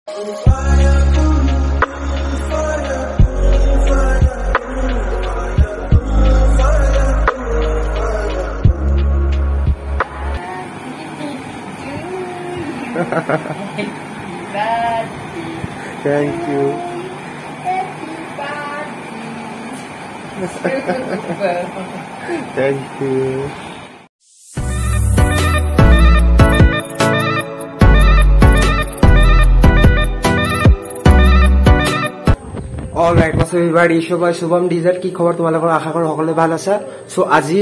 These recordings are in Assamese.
Thank you. Thank you. Alright, what's up everybody? Shubham Dessert কি খবৰ তোমালোকৰ আশা কৰো সকলোৱে ভাল আছে। সো আজি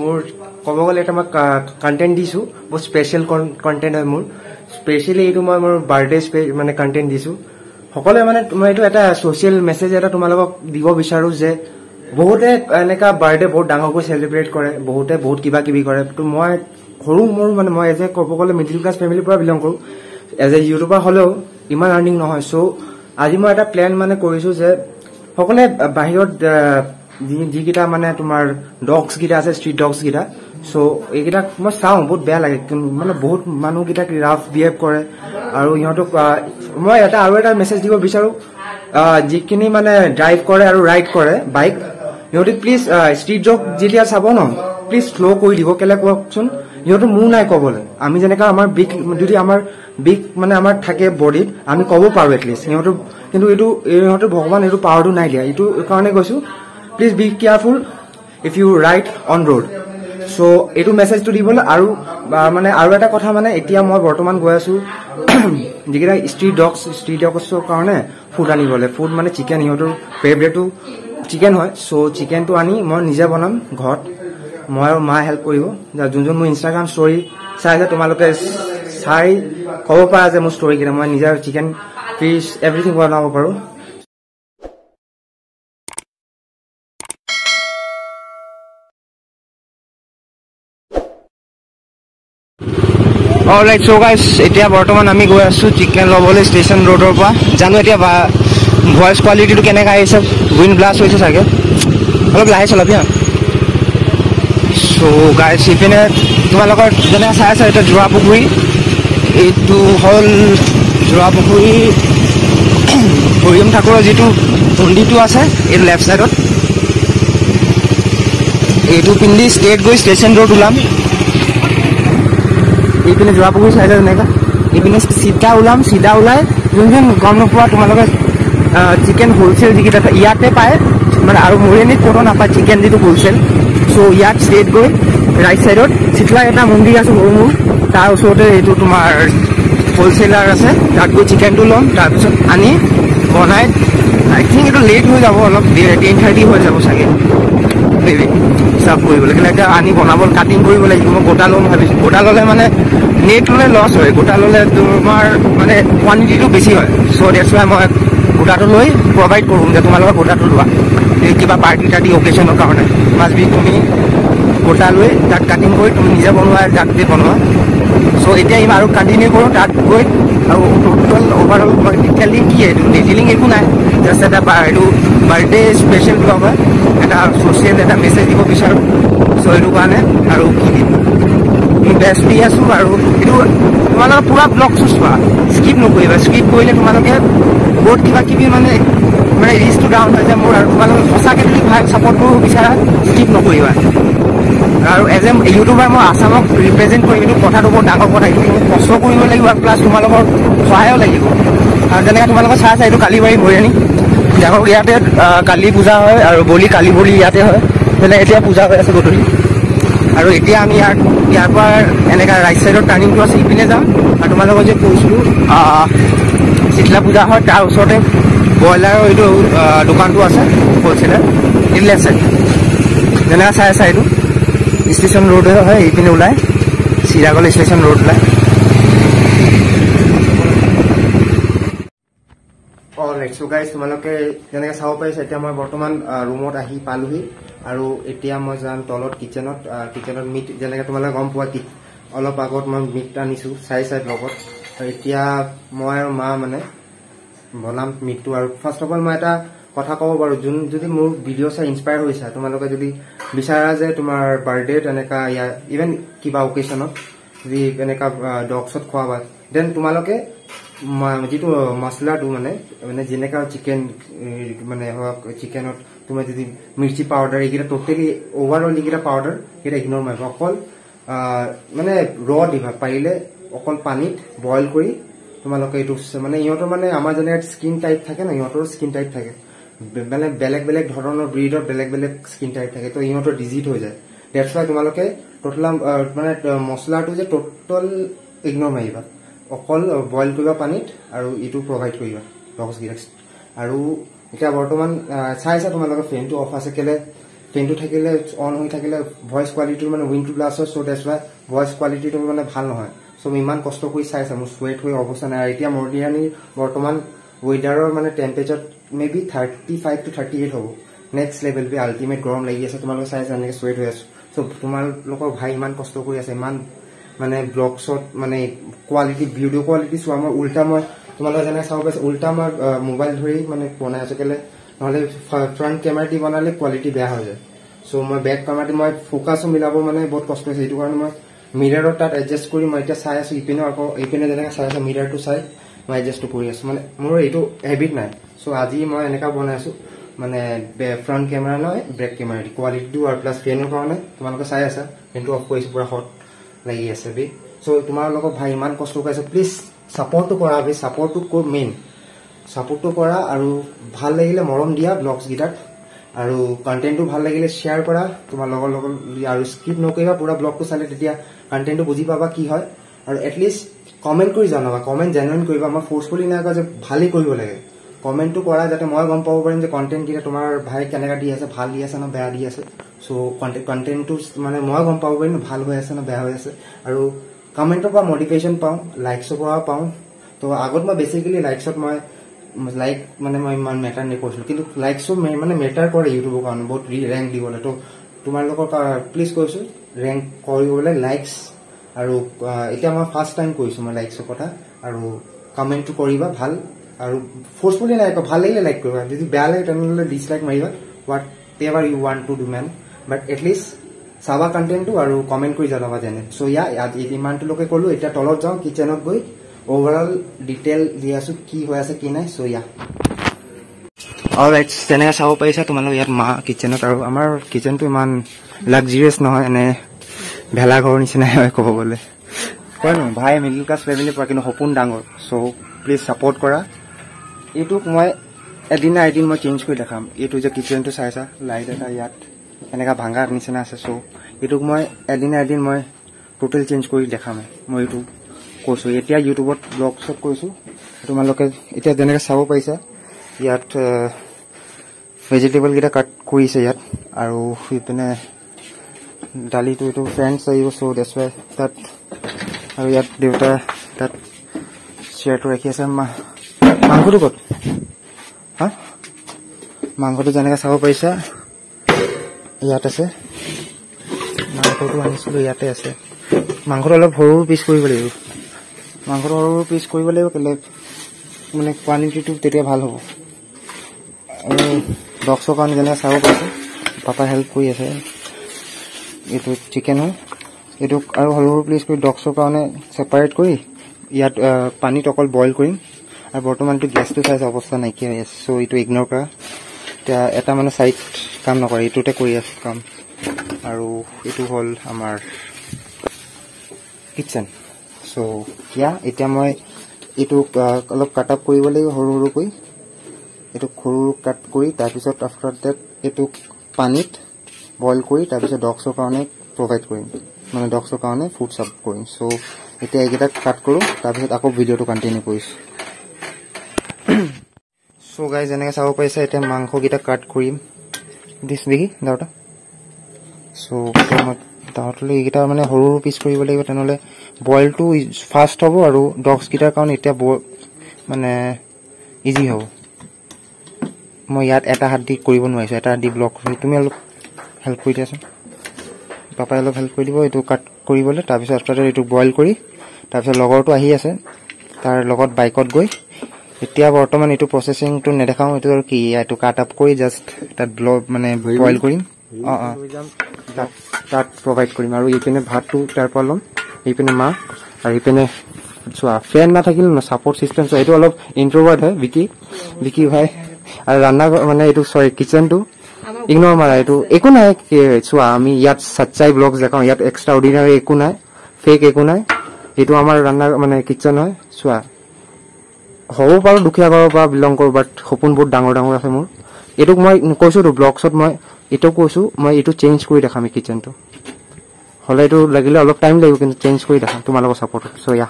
মোৰ ক'ব গ'লে এটা মই কন্টেন্ট দিছো, বহুত স্পেশাল কন্টেন্ট হয় মোৰ। স্পেশালি এইটো মই মোৰ বাৰ্থডে মানে কন্টেন্ট দিছো। সকলোৱে মানে মই এইটো এটা সোশ্যাল মেছেজ এটা তোমালোকক দিব বিচাৰো যে বহুতে এনেকা বাৰ্থডে বহুত ডাঙৰকৈ সেলিব্ৰেট কৰে, বহুতে বহুত কিবা কিবি কৰে। তো মই সৰু মোৰ মানে মই এজ এ ক'ব গ'লে মিডিল ক্লাছ ফেমিলিৰ পৰা বিলং কৰো। এজ এ ইউটিউবাৰ হলেও ইমান আৰ্নিং নহয়। সো আজি মই এটা প্লেন মানে কৰিছো যে সকলোৱে বাহিৰত যিকেইটা মানে তোমাৰ ডগছ কেইটা আছে, ষ্ট্ৰীট ডগছ কেইটা, সো এইকেইটাক মই চাওঁ বহুত বেয়া লাগে, মানে বহুত মানুহকেইটাক ৰাফ বিহেভ কৰে। আৰু ইহঁতক মই আৰু এটা মেছেজ দিব বিচাৰো, যিখিনি মানে ড্ৰাইভ কৰে আৰু ৰাইড কৰে বাইক, ইহঁতে প্লিজ ষ্ট্ৰীট ডগ যেতিয়া চাব ন প্লিজ শ্ল' কৰি দিব। কেলে কওকচোন, ইহঁতো মোৰ নাই কবলৈ। আমি যেনেকা আমাৰ বিগ যদি আমাৰ বিগ মানে আমাৰ থাকে বডিত, আমি ক'ব পাৰো এটলিষ্ট। সিহঁতো কিন্তু ইহঁতো ভগৱান এইটো পাৱাৰটো নাই দিয়া। এইটো কাৰণে কৈছো, please be careful if you ride on road. So এইটো মেছেজটো দিবলৈ। আৰু মানে আৰু এটা কথা, মানে এতিয়া মই বৰ্তমান গৈ আছো যিকেইটা ষ্ট্ৰীট ডগছৰ কাৰণে ফুড আনিবলৈ। ফুড মানে চিকেন, ইহঁতৰ ফেভৰেটটো চিকেন হয়। সো চিকেনটো আনি মই নিজে বনাম ঘৰত। মই আৰু মা হেল্প কৰিব। যোন মোৰ ইনষ্টাগ্ৰাম ষ্টৰি চাই যে তোমালোকে চাই ক'ব পাৰা যে মোৰ ষ্টৰি কেইটা মই নিজৰ চিকেন ফিছ এভৰিথিং বনাব পাৰো। অলৰাইট, সো গাইজ এতিয়া বৰ্তমান আমি গৈ আছো চিকেন ল'বলৈ ষ্টেচন ৰোডৰ পৰা। জানো এতিয়া ভইচ কোৱালিটিটো কেনেকৈ আহিছে, উইণ্ড ব্লাষ্ট হৈছে চাগে, অলপ লাহে চলাবি হা। সো গাইজ ইপিনে তোমালোকৰ যেনে চাই আছা, এতিয়া যোৰা পুখুৰী, এইটো হ'ল যোৰা পুখুৰী হৰিম ঠাকুৰৰ যিটো মন্দিৰটো আছে, এইটো লেফ্ট চাইডত। এইটো পিন্ধি ষ্ট্ৰেইট গৈ ষ্টেচন ৰোড ওলাম। এইপিনে যোৰা পুখুৰী চাইডত এনেকা এইপিনে চিধা ওলাম। চিধা ওলাই যোন গম নোপোৱা তোমালোকে চিকেন হোলচেল যিকেইটা ইয়াতে পায়, মানে আৰু মৰিয়নিত ক'তো নাপায় চিকেন যিটো হোলচেল। সো ইয়াত ষ্ট্ৰেইট গৈ ৰাইট চাইডত চিতলা এটা মন্দিৰ আছে সৰু মোৰ, তাৰ ওচৰতে এইটো তোমাৰ হোলচেলাৰ আছে। তাত গৈ চিকেনটো ল'ম, তাৰপিছত আনি বনাই আই থিংক এইটো লেট হৈ যাব, অলপ 10:30 হৈ যাব চাগে বেবি চাৰ্ভ কৰিবলৈ। এতিয়া আনি বনাব কাটিং কৰিব লাগিব। মই গোটা ল'ম ভাবিছোঁ। গোটা ল'লে মানে নেট ল'লে লছ হয়, গোটা ল'লে তোমাৰ মানে কোৱান্টিটিটো বেছি হয়। চ' ডেটছ ৱাই মই গোটাটো লৈ প্ৰভাইড কৰোঁ যে তোমালোকৰ গোটাটো লোৱা। কিবা পাৰ্টি টাৰ্টি অকেশ্যনৰ কাৰণে মাছ বি তুমি গোটা লৈ তাত কাটিং কৰি তুমি নিজে বনোৱা, তাত দি বনোৱা। চ' এতিয়া আৰু কণ্টিনিউ কৰোঁ তাত গৈ। আৰু টোটেল অভাৰঅল ডিটেইলি কি এইটো ডিটেইলিং একো নাই, জাষ্ট এটা এইটো বাৰ্থডে স্পেচিয়েল ব্লগ হয়, এটা ছ'চিয়েল এটা মেছেজ দিব বিচাৰোঁ। চ' এইটো কাৰণে আৰু কি দিম বেষ্ট দি আছোঁ। আৰু এইটো তোমালোকে পুৰা ব্লগটো চোৱা, স্কিপ নকৰিবা। স্কিপ কৰিলে তোমালোকে বহুত কিবা কিবি মানে ৰিচটো ডাউন হৈ যায় মোৰ। আৰু তোমালোকে সঁচাকৈ যদি ভাল ছাপৰ্ট কৰিব বিচাৰা স্কিপ নকৰিবা। আৰু এজ এ ইউটিউবাৰ মই আছামক ৰিপ্ৰেজেণ্ট কৰিম, এইটো কথাটো বহুত ডাঙৰ কথা। এইটো কষ্ট কৰিব লাগিব আৰু প্লাছ তোমালোকৰ সহায়ো লাগিব। আৰু যেনেকৈ তোমালোকৰ চাই আছে, এইটো কালিবাৰী মৰিয়নি যাকক ইয়াতে কালি পূজা হয় আৰু কালি বলি ইয়াতে হয়। যেনে এতিয়া পূজা হৈ আছে গধূলি। আৰু এতিয়া আমি ইয়াৰ পৰা এনেকৈ ৰাইট চাইডৰ টাৰ্ণিংটো আছে, ইপিনে যাম। আৰু তোমালোকৰ যে কৈছিলোঁ চিতলা পূজা হয়, তাৰ ওচৰতে ব্ৰইলাৰৰ এইটো দোকানটো আছে হ'লচেলাৰ, এই লেফ্ট চাইড যেনেকৈ চাই আছে। এইটো ষ্টেচন ৰোড হয়, এইপিনে ওলাই চিধা গ'লে ষ্টেচন ৰোড ওলাই। অলৰাইট, সো গাইজ তোমালোকে যেনেকৈ চাব পাৰিছা, এতিয়া মই বৰ্তমান ৰুমত আহি পালোহি। আৰু এতিয়া মই যাম তলত কিটচেনত মিট, যেনেকৈ তোমালোকে গম পোৱা অলপ আগত মই মিট আনিছোঁ চাই লগত। আৰু এতিয়া মই আৰু মা মানে বনাম মিটটো। আৰু ফাৰ্ষ্ট অফ অল মই এটা কথা ক'ব পাৰোঁ, যদি মোৰ ভিডিঅ' চাই ইনস্পায়াৰ হৈছা, তোমালোকে যদি বিচাৰা যে তোমাৰ বাৰ্থডেত এনেকা ইভেন কিবা অকেশ্যনত যদি এনেকা ডগছত খোৱাবা, দেন তোমালোকে যিটো মছলাটো মানে যেনেকা চিকেন মানে চিকেনত তোমাৰ যদি মিৰ্চি পাউডাৰ এইকেইটা টোটেলি ওভাৰঅল এইকেইটা পাউডাৰ এইকেইটা ইগনোৰ মাৰিবা অকল মানে ৰ দিবা পাৰিলে অকল পানীত বইল কৰি তোমালোকে এইটো মানে ইহঁতৰ মানে আমাৰ যেনেকৈ স্কিন টাইপ থাকে না ইহঁতৰ স্কিন টাইপ থাকে মানে বেলেগ বেলেগ ধৰণৰ ব্ৰিডৰ বেলেগ বেলেগ স্কিন টাইপ থাকে তো ইহঁতৰ ডিজিট হৈ যায় ডেটছ ৱাই তোমালোকে টোটেল মানে মছলাটো যে টোটেল ইগনোৰ মাৰিবা অকল বইল কৰিবা পানীত আৰু এইটো প্ৰভাইড কৰিবা ডগছ গিলাক আৰু এতিয়া বৰ্তমান চাইছা তোমালোকে ফেনটো অফ আছে কেলে ফেনটো থাকিলে অন হৈ থাকিলে ভইচ কোৱালিটিটো মানে উইণ্ড ব্লাছ হয় চ' ডেটছ ৱাই ভইচ কোৱালিটিটো মানে ভাল নহয় চ' মই ইমান কষ্ট কৰি চাইছা মোৰ চুৱেট হৈ অৱস্থা নাই এতিয়া মৰ্ডিয়ানীৰ বৰ্তমান ৱেডাৰৰ মানে টেম্পাৰেচাৰ মে বি 35 to 38 হ'ব নেক্সট লেভেল বি আল্টিমেট গৰম লাগি আছে তোমালোকে চাইছা এনেকৈ চুৱেট হৈ আছো চ' তোমালোকৰ ভাই ইমান কষ্ট কৰি আছে ইমান মানে ব্লগছত মানে কোৱালিটি ভিডিঅ' কোৱালিটি চোৱা মই উল্টা মই তোমালোকে যেনেকৈ চাব পাইছে উল্টা মই মোবাইল ধৰি মানে বনাই আছো কেলে নহ'লে ফ্ৰণ্ট কেমেৰা দি বনালে কোৱালিটি বেয়া হৈ যায় চ' মই বেক কেমেৰা দি মই ফ'কাছো মিলাব মানে বহুত কষ্ট হৈছে সেইটো কাৰণে মই মিৰাৰৰ তাত এডজাষ্ট কৰি মই এতিয়া চাই আছো ইপিনে আকৌ ইপিনে যেনেকৈ চাই আছো মিৰাৰটো চাই মই এডজাষ্টটো কৰি আছো মানে মোৰ এইটো হেবিট নাই চ' আজি মই এনেকুৱা বনাই আছো মানে ফ্ৰণ্ট কেমেৰা নহয় বেক কেমেৰা দি কোৱালিটিটো আৰু প্লাছ ফেনৰ কাৰণে তোমালোকে চাই আছা ফেনটো অফ কৰিছো পুৰা হট লাগি আছে বে চ' তোমালোকৰ ভাই ইমান কষ্ট কৰিছে প্লিজ ছাপৰ্টটো কৰা বে ছাপৰ্টটো মেইন ছাপৰ্টটো কৰা আৰু ভাল লাগিলে মৰম দিয়া ব্লগছকেইটাক আৰু কণ্টেণ্টটো ভাল লাগিলে শ্বেয়াৰ কৰা তোমাৰ লগৰ আৰু স্কিপ নকৰিবা পুৰা ব্লগটো চালে তেতিয়া কণ্টেণ্টটো বুজি পাবা কি হয় আৰু এটলিষ্ট কমেণ্ট কৰি জনাবা কমেণ্ট জেনুইন কৰিবা মই ফ'ৰ্চফুলি নাই কোৱা যে ভালেই কৰিব লাগে কমেণ্টটো কৰা যাতে মই গম পাব পাৰিম যে কণ্টেণ্টকেইটা তোমাৰ ভাই কেনেকৈ দি আছে ভাল দি আছে নে বেয়া দি আছে চ' কণ্টেণ্টটো মানে মই গম পাব পাৰিম ভাল হৈ আছে নে বেয়া হৈ আছে আৰু কমেণ্টৰ পৰা মটিভেশ্যন পাওঁ লাইকছৰ পৰা পাওঁ তো আগত মই বেচিকেলি লাইকছত মই লাইক মানে মই ইমান মেটাৰ নকৰিছিলোঁ কিন্তু লাইকছো মানে মেটাৰ কৰে ইউটিউবৰ কাৰণে বহুত ৰেংক দিবলৈ তো তোমালোকৰ প্লিজ কৈছোঁ ৰেংক কৰিবলৈ লাইকছ আৰু এতিয়া মই ফাৰ্ষ্ট টাইম কৈছোঁ মই লাইকছৰ কথা আৰু কমেণ্টটো কৰিবা ভাল আৰু ফ'ৰ্চফুলি লাইক ভাল লাগিলে লাইক কৰিবা যদি বেয়া লাগে তেনেহ'লে ডিছলাইক মাৰিবা whatever you want to do man but at least চাবা কণ্টেণ্টটো আৰু কমেণ্ট কৰি জনাবা যেনে চ' ইমানটোলৈকে ক'লোঁ এতিয়া তলত যাওঁ কিচেনত গৈ অভাৰঅল ডিটেইল দি আছো কি হৈ আছে কি নাই চ' অলৰাইট তেনেকৈ চাব পাৰিছা তোমালোক ইয়াত মা কিচেনত আৰু আমাৰ কিচেনটো ইমান লাক্সাৰিয়াছ নহয় এনে ভেলাঘৰৰ নিচিনাই হয় ক'ব গ'লে কয় ন ভাই মিডিল ক্লাছ ফেমিলিৰ পৰা কিন্তু সপোন ডাঙৰ চ' প্লিজ ছাপৰ্ট কৰা এইটোক মই এদিন মই চেঞ্জ কৰি দেখাম এইটো যে কিচেনটো চাইছা লাইট এটা ইয়াত এনেকুৱা ভাঙাৰ নিচিনা আছে চ' এইটোক মই এদিন মই টোটেল চেঞ্জ কৰি দেখাম মই এইটো কৈছোঁ এতিয়া ইউটিউবত ব্লগছত কৈছোঁ তোমালোকে এতিয়া যেনেকৈ চাব পাৰিছা ইয়াত ভেজিটেবলকেইটা কাট কৰিছে ইয়াত আৰু ইপিনে দালিটো এইটো ফ্ৰেণ্ডছ আহিব চ' ডেটছ ৱাই তাত আৰু ইয়াত দেউতা তাত চেয়াৰটো ৰাখি আছে মাংসটো ক'ত হা মাংসটো যেনেকৈ চাব পাৰিছা ইয়াত আছে মাংসটো আনিছিলোঁ ইয়াতে আছে মাংসটো অলপ সৰু পিচ কৰিব লাগিব মাংসটো সৰু পিচ কৰিব লাগিব কেলে মানে কোৱালিটিটো তেতিয়া ভাল হ'ব আৰু ডগছৰ কাৰণে যেনেকৈ চাব পাৰিছোঁ পাপাই হেল্প কৰি আছে এইটো চিকেন হয় এইটোক আৰু সৰু সৰু পিচ কৰি ডগছৰ কাৰণে ছেপাৰেট কৰি ইয়াত পানীত অকল বইল কৰিম আৰু বৰ্তমানটো গেছটো চাইছে অৱস্থা নাইকিয়া হৈ আছে চ' এইটো ইগন'ৰ কৰা এতিয়া এটা মানে চাইড কাম নকৰে এইটোতে কৰি আছোঁ কাম আৰু এইটো হ'ল আমাৰ কিটচেন চ' এতিয়া মই এইটো অলপ কাট আপ কৰিব লাগিব সৰু সৰুকৈ এইটো সৰু কাট কৰি তাৰপিছত আফটাৰ ডেট এইটোক পানীত বইল কৰি তাৰপিছত ডগছৰ কাৰণে প্ৰভাইড কৰিম মানে ডগছৰ কাৰণে ফুড চাৰ্ভ কৰিম চ' এতিয়া এইকেইটা কাট কৰোঁ তাৰপিছত আকৌ ভিডিঅ'টো কণ্টিনিউ কৰিছোঁ চ' গাইজ যেনেকৈ চাব পাৰিছে এতিয়া মাংসকেইটা কাট কৰিম দিছ দেখি দাউতা চ' মই দাউতলৈ এইকেইটা মানে সৰু সৰু পিচ কৰিব লাগিব তেনেহ'লে বইলটো ফাষ্ট হ'ব আৰু ডগছকেইটাৰ কাৰণে এতিয়া মানে ইজি হ'ব মই ইয়াত এটা হাত দি কৰিব নোৱাৰিছোঁ এটা হাত দি ব্লক কৰি তুমি অলপ হেল্প কৰি দিয়াচোন পাপাই অলপ হেল্প কৰি দিব এইটো কাট কৰিবলৈ তাৰপিছত আফটাৰ এইটো বইল কৰি তাৰপিছত লগৰটো আহি আছে তাৰ লগত বাইকত গৈ এতিয়া বৰ্তমান এইটো প্ৰচেছিংটো নেদেখাওঁ এইটো আৰু কি এইটো কাট আপ কৰি জাষ্ট তাত মানে বইল কৰিম তাত প্ৰভাইড কৰিম আৰু এইপিনে ভাতটো তাৰ পৰা ল'ম এইপিনে মাহ আৰু এইপিনে চোৱা ফেন নাথাকিলে ন ছাপৰ্ট চিষ্টেম চোৱা এইটো অলপ ইন্ট্ৰোভাৰ্ট হয় বিকি ভাই আৰু ৰান্না মানে এইটো চৰি কিচেনটো ইগনোৰ মাৰা এইটো একো নাই চোৱা আমি ইয়াত সচ্চাই ব্লগছ দেখাওঁ ইয়াত এক্সট্ৰা অৰ্ডিনাৰী একো নাই ফেক একো নাই এইটো আমাৰ ৰান্না মানে কিচেন হয় চোৱা হ'ব পাৰো দুখীয়া ঘৰৰ পৰা বিলং কৰোঁ বাট সপোন বহুত ডাঙৰ ডাঙৰ আছে মোৰ এইটোক মই কৈছোতো ব্লগছত মই এইটো কৈছো মই এইটো চেঞ্জ কৰি দেখাম কিচেনটো হলে এইটো লাগিলে অলপ টাইম লাগিব কিন্তু চেঞ্জ কৰি দেখাম তোমালোকৰ ছাপৰ্টত চ' ইয়া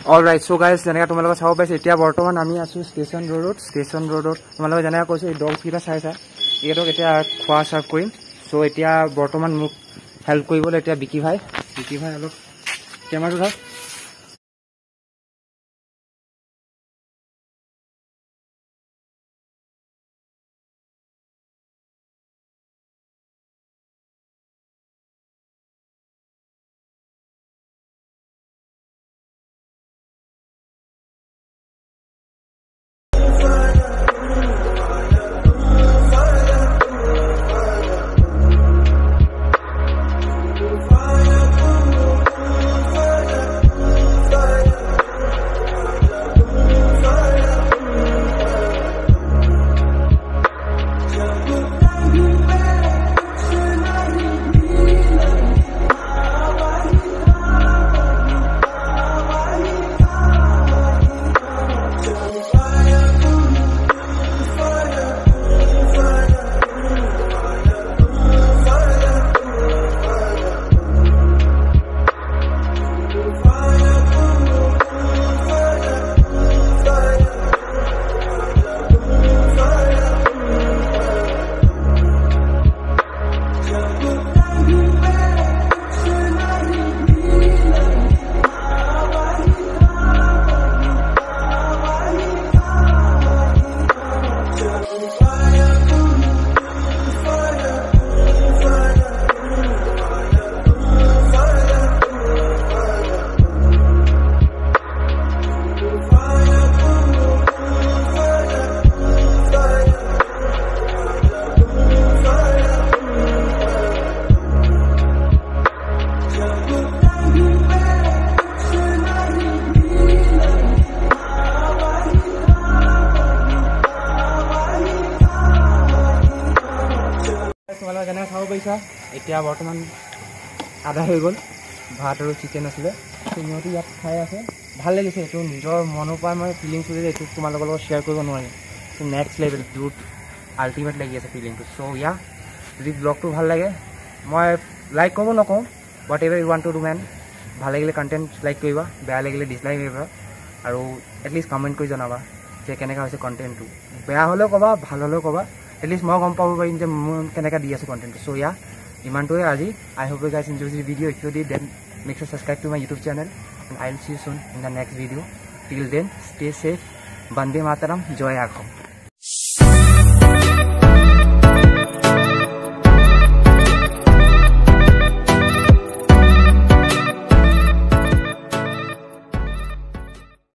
অলৰাইট চ' গাইজ যেনেকৈ তোমালোকে চাব পাইছে এতিয়া বৰ্তমান আমি আছো ষ্টেচন ৰোডত তোমালোকে যেনেকৈ কৈছো এই ডগছকেইটা চাইছা এইকেইটাক এতিয়া খোৱা চাৰ্ভ কৰিম চ' এতিয়া বৰ্তমান মোক হেল্প কৰিবলৈ এতিয়া বিকি ভাই অলপ কেমেৰাটো ধৰক তোমালোকে যেনে খাব পাৰিছা এতিয়া বৰ্তমান আধা হৈ গ'ল ভাত আৰু চিকেন আছিলে সিহঁতি ইয়াত খাই আছে ভাল লাগিছে এইটো নিজৰ মনৰ পৰা মই ফিলিংছ হৈছে এইটো তোমালোকৰ লগত শ্বেয়াৰ কৰিব নোৱাৰিম নেক্সট লেভেল বহুত আল্টিমেট লাগি আছে ফিলিংটো চ' ইয়া যদি ব্লগটো ভাল লাগে মই লাইক ক'ব নকওঁ but ever you want to do man ভাল লাগিলে কণ্টেণ্ট লাইক কৰিবা বেয়া লাগিলে ডিছলাইক কৰিবা আৰু এটলিষ্ট কমেণ্ট কৰি জনাবা যে কেনেকুৱা হৈছে কণ্টেণ্টটো বেয়া হ'লেও ক'বা ভাল হ'লেও ক'বা এটলিষ্ট মই গম পাব পাৰিম যে মোৰ কেনেকৈ দি আছে কণ্টেণ্টটো চ' ইয়া ইমানটোৱে আজি I hope you guys enjoy this video' if you did then make sure subscribe to my YouTube channel and I will see you soon in the next video' till then stay safe Vande Mataram জয় আসাম